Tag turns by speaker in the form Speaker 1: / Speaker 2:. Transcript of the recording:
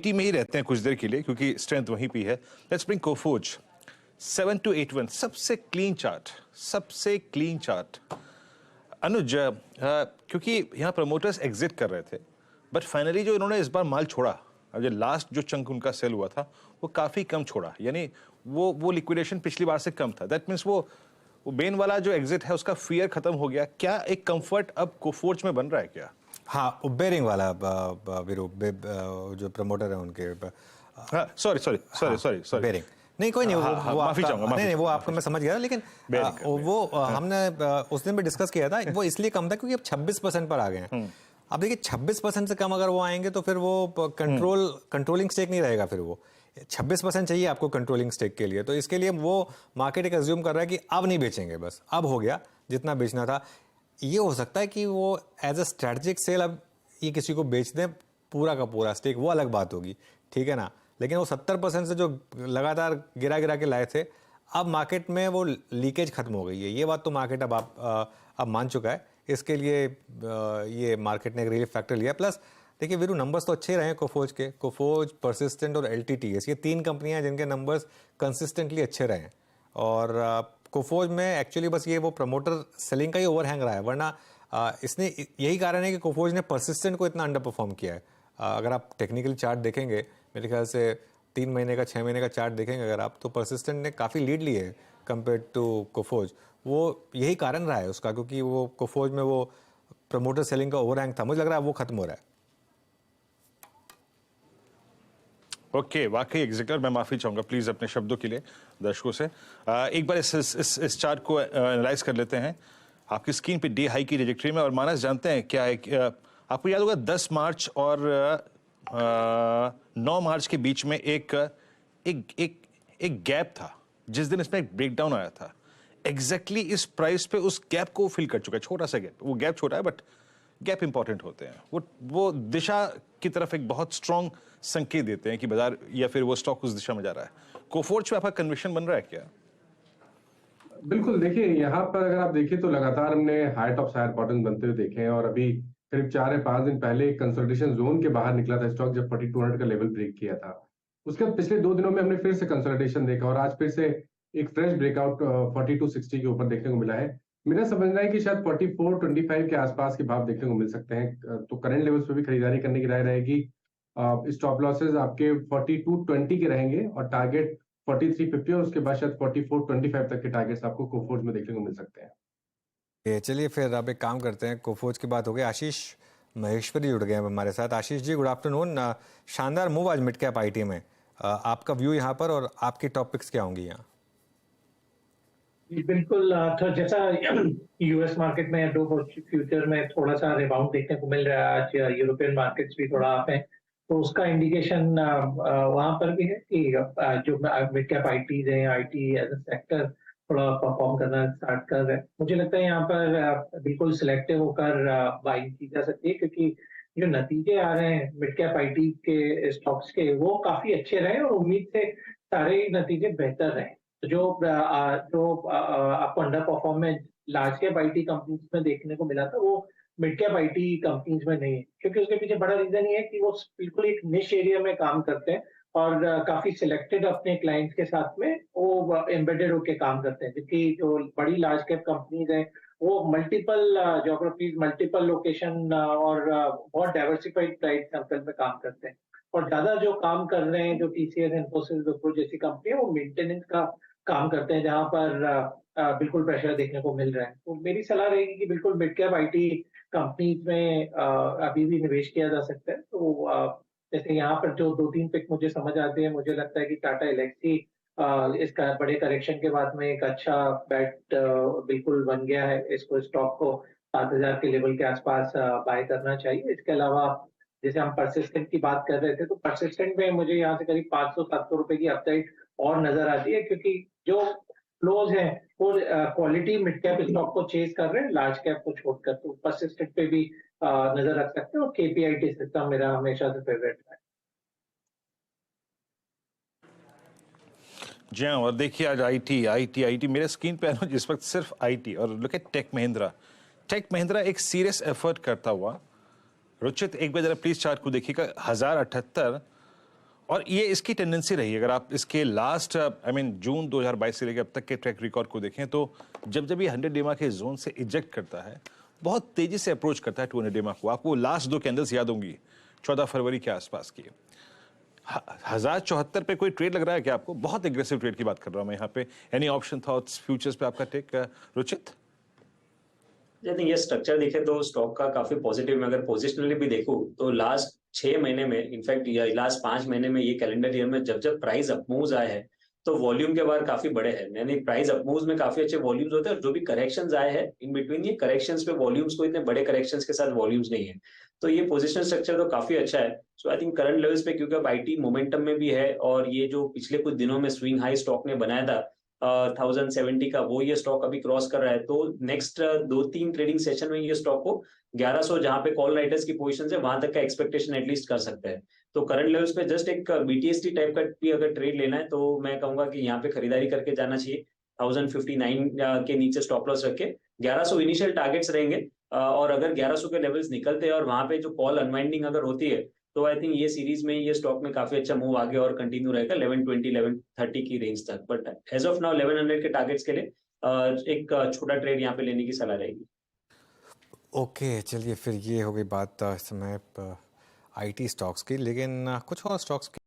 Speaker 1: IT में ही रहते हैं कुछ देर के लिए क्योंकि स्ट्रेंथ वहीं पे है। लेट्स ब्रिंग कोफोर्ज 7281, सबसे क्लीन चार्ट, सबसे क्लीन चार्ट। अनुज, क्योंकि यहाँ प्रमोटर्स एग्जिट कर रहे थे बट फाइनली जो इन्होंने इस बार माल छोड़ा, अब जो लास्ट जो चंक उनका सेल हुआ था वो काफ़ी कम छोड़ा, यानी वो लिक्विडेशन पिछली बार से कम था। दैट मीन्स वो बेन वाला जो एग्जिट है उसका फियर खत्म हो गया। क्या एक कंफर्ट अब कोफोर्ज में बन रहा है क्या?
Speaker 2: हाँ, बेरिंग वाला जो प्रमोटर है उनके,
Speaker 1: सॉरी
Speaker 2: बेरिंग नहीं, कोई नहीं, वो
Speaker 1: माफी चाहूंगा,
Speaker 2: नहीं वो आपको मैं समझ गया, लेकिन वो हमने उस दिन भी डिस्कस किया था, वो इसलिए कम था क्योंकि अब 26% पर आ गए हैं। अब देखिए 26% से कम अगर वो आएंगे तो फिर वो कंट्रोलिंग स्टेक नहीं रहेगा, फिर वो 26% चाहिए आपको कंट्रोलिंग स्टेक के लिए। तो इसके लिए वो मार्केट एक अज्यूम कर रहा है कि अब नहीं बेचेंगे, बस अब हो गया जितना बेचना था। ये हो सकता है कि वो एज अ स्ट्रैटेजिक सेल अब ये किसी को बेच दें पूरा का पूरा स्टेक, वो अलग बात होगी, ठीक है ना। लेकिन वो 70% से जो लगातार गिरा के लाए थे, अब मार्केट में वो लीकेज खत्म हो गई है। ये बात तो मार्केट अब मान चुका है। इसके लिए ये मार्केट ने एक रिलीफ फैक्टर लिया। प्लस देखिए वीरू, नंबर्स तो अच्छे रहे हैं कोफोर्ज के। कोफोर्ज, परसिस्टेंट और एलटीटीएस, ये 3 कंपनियां हैं जिनके नंबर्स कंसिस्टेंटली अच्छे रहे हैं। और कोफोर्ज में एक्चुअली बस ये वो प्रमोटर सेलिंग का ही ओवरहैंग रहा है, वरना इसने यही कारण है कि कोफोर्ज ने परसिस्टेंट को इतना अंडर परफॉर्म किया है। अगर आप टेक्निकल चार्ट देखेंगे, मेरे ख्याल से 3 महीने का 6 महीने का चार्ट देखेंगे अगर आप, तो परसिस्टेंट ने काफ़ी लीड ली है कंपेयर टू कोफोर्ज। वो यही कारण रहा है उसका, क्योंकि वो कोफोर्ज में वो प्रमोटर सेलिंग का ओवरहैंग था। मुझे लग रहा है वो खत्म हो रहा है।
Speaker 1: ओके, वाकई एग्जीक्यूटिव, मैं माफी चाहूंगा प्लीज अपने शब्दों के लिए दर्शकों से। एक बार इस चार्ट को एनालाइज कर लेते हैं। आपकी स्क्रीन पे डे हाई की ट्रैजेक्टरी में, और मानस जानते हैं क्या है, आपको याद होगा 10 मार्च और 9 मार्च के बीच में एक गैप था जिस दिन इसमें एक ब्रेकडाउन आया था। एग्जैक्टली इस प्राइस पे उस गैप को फिल कर चुका है। छोटा सा गैप, वो गैप छोटा है बट गैप इंपॉर्टेंट होते हैं। वो दिशा की तरफ एक बहुत स्ट्रॉन्ग संकेत देते हैं कि बाजार या फिर वो स्टॉक उस दिशा में जा रहा है। कोफोर्ज पे आपका कन्विक्शन बन रहा है क्या?
Speaker 3: बिल्कुल, देखिए यहाँ पर अगर आप देखिए तो लगातार हमने हाई टॉप हायर बॉटम बनते हुए देखे हैं, और अभी करीब 4 या 5 दिन पहले एक कंसोलिडेशन जोन के बाहर निकला था स्टॉक, जब 4200 का लेवल ब्रेक किया था। उसके बाद पिछले 2 दिनों में हमने फिर से कंसोलिडेशन देखा और आज फिर से एक फ्रेश ब्रेकआउट 4260 के ऊपर देखने को मिला है। मेरा समझना है कि शायद 4425 के आसपास के भाव देखने को मिल सकते हैं। तो करंट लेवल्स पे भी खरीदारी करने की राय रहेगी। स्टॉप लॉसेस आपके 4220 के रहेंगे और टारगेट 4350, और उसके बाद शायद 4425 तक के टारगेट्स आपको कोफोर्ज में देखने को मिल सकते हैं।
Speaker 2: चलिए फिर अब एक काम करते हैं, कोफोर्ज की बात हो गई। आशीष महेश्वरी जुड़ गए हैं हमारे साथ। Ashish ji, good afternoon. शानदार मूव आज मिड कैप आईटी में, आपका व्यू यहाँ पर और आपकी टॉपिक्स क्या होंगी यहाँ?
Speaker 4: बिल्कुल, तो जैसा यूएस मार्केट में डो फ्यूचर में थोड़ा सा रिबाउंड देखने को मिल रहा है, आज यूरोपियन मार्केट्स भी थोड़ा अप है, तो उसका इंडिकेशन वहां पर भी है कि जो मिड कैप आईटीज है, आईटी एज अ सेक्टर थोड़ा परफॉर्म करना स्टार्ट कर रहे हैं। मुझे लगता है यहाँ पर बिल्कुल सिलेक्टिव होकर बाइंग की जा सकती है, क्योंकि जो नतीजे आ रहे हैं मिड कैप आईटी के स्टॉक्स के, वो काफी अच्छे रहे और उम्मीद से सारे नतीजे बेहतर रहे। जो आपको under performance large cap IT companies में देखने को मिला था, वो मिड कैप आईटी कंपनीज में नहीं है, क्योंकि उसके पीछे बड़ा रीजन ये है कि वो बिल्कुल एक निश एरिया में काम करते हैं और काफी सिलेक्टेड अपने क्लाइंट्स के साथ में वो एम्बेडेड होकर काम करते हैं। जबकि जो बड़ी लार्ज कैप कंपनीज हैं वो मल्टीपल ज्योग्राफीज, मल्टीपल लोकेशन और बहुत डाइवर्सिफाइड प्राइस सर्कल में काम करते हैं। और ज्यादा जो काम कर रहे हैं, जो टीसीएस, इन्फोसिस, विप्रो जैसी कंपनी है, वो मेंटेनेंस का काम करते हैं, जहां पर बिल्कुल प्रेशर देखने को मिल रहा है। तो मेरी सलाह रहेगी कि बिल्कुल मिड कैप आईटी कंपनीज में अभी भी निवेश किया जा सकता है। तो जैसे यहाँ पर जो 2-3 पिक मुझे समझ आते हैं, मुझे लगता है कि टाटा एलेक्सी इसका बड़े करेक्शन के बाद में एक अच्छा बैट बिल्कुल बन गया है। इसको स्टॉक को 7000 के लेवल के आसपास बाय करना चाहिए। इसके अलावा जैसे हम परसिस्टेंट की बात कर रहे थे, तो परसिस्टेंट में मुझे यहाँ से करीब 500-700 रुपए की अपसाइड और नजर आती है, क्योंकि जो फ्लोज हैं वो क्वालिटी मिड कैप स्टॉक को चेस कर रहे हैं, लार्ज कैप को छोड़कर। तो परसिस्टेंट पे भी नजर रख सकते हैं। और केपीआईटी सिस्टम मेरा हमेशा से फेवरेट है।
Speaker 1: जी हाँ, और देखिए आज आईटी मेरे स्क्रीन पे है ना जिस वक्त सिर्फ आईटी, और लुक एट टेक महिंद्रा एक सीरियस एफर्ट करता हुआ। रुचित, एक बार जरा प्लीज चार्ट को देखिएगा। 1078 और ये इसकी टेंडेंसी रही, अगर आप इसके लास्ट जून 2022 से लेकर अब तक के ट्रैक रिकॉर्ड को देखें तो जब जब ये 100 EMA के जोन से इजेक्ट करता है, बहुत तेजी से अप्रोच करता है 200 EMA को। आपको लास्ट 2 कैंडल्स याद होंगी 14 फरवरी के आसपास की। 1074 पे कोई ट्रेड लग रहा है क्या आपको? बहुत एग्रेसिव ट्रेड की बात कर रहा हूं मैं यहाँ पे। एनी ऑप्शन थॉट्स फ्यूचर्स पे आपका टेक रुचित?
Speaker 5: आई थिंक ये स्ट्रक्चर देखे तो स्टॉक का काफी पॉजिटिव में, अगर पोजिशनली भी देखूं तो लास्ट 6 महीने में, इनफैक्ट लास्ट 5 महीने में, ये कैलेंडर ईयर में जब जब प्राइस अपमूव्स आए हैं तो वॉल्यूम के बार काफी बड़े हैं। यानी प्राइस अपमूव्स में काफी अच्छे वॉल्यूम्स होते हैं, और जो भी करेक्शंस आए हैं इन बिटवीन, ये करेक्शंस पे वॉल्यूम्स को, इतने बड़े करेक्शंस के साथ वॉल्यूम्स नहीं है, तो ये पोजिशन स्ट्रक्चर तो काफी अच्छा है। सो आई थिंक करंट लेवल्स पे, क्योंकि अब आईटी मोमेंटम में भी है, और ये जो पिछले कुछ दिनों में स्विंग हाई स्टॉक ने बनाया था 1070 का, वो ये स्टॉक अभी क्रॉस कर रहा है। तो नेक्स्ट 2-3 ट्रेडिंग सेशन में ये स्टॉक को 1100 जहां पे कॉल राइटर्स की पोजीशन है वहां तक का एक्सपेक्टेशन एटलीस्ट कर सकते हैं। तो करंट लेवल्स पे जस्ट एक बीटीएसटी टाइप का भी अगर ट्रेड लेना है तो मैं कहूंगा कि यहाँ पे खरीदारी करके जाना चाहिए। 1059 के नीचे स्टॉप लॉस रख के 1100 इनिशियल टारगेट्स रहेंगे, और अगर 1100 के लेवल्स निकलते हैं और वहां पे जो कॉल अनवाइंडिंग अगर होती है तो आई थिंक ये सीरीज में, ये स्टॉक में काफी अच्छा मूव आगे और कंटिन्यू रहेगा 1120 1130 की रेंज तक। बट एज ऑफ नाउ 1100 के टारगेट्स के लिए एक छोटा ट्रेड यहाँ पे लेने की सलाह रहेगी।
Speaker 2: ओके, चलिए फिर ये हो गई बात इस समय आईटी स्टॉक्स की, लेकिन कुछ और स्टॉक्स की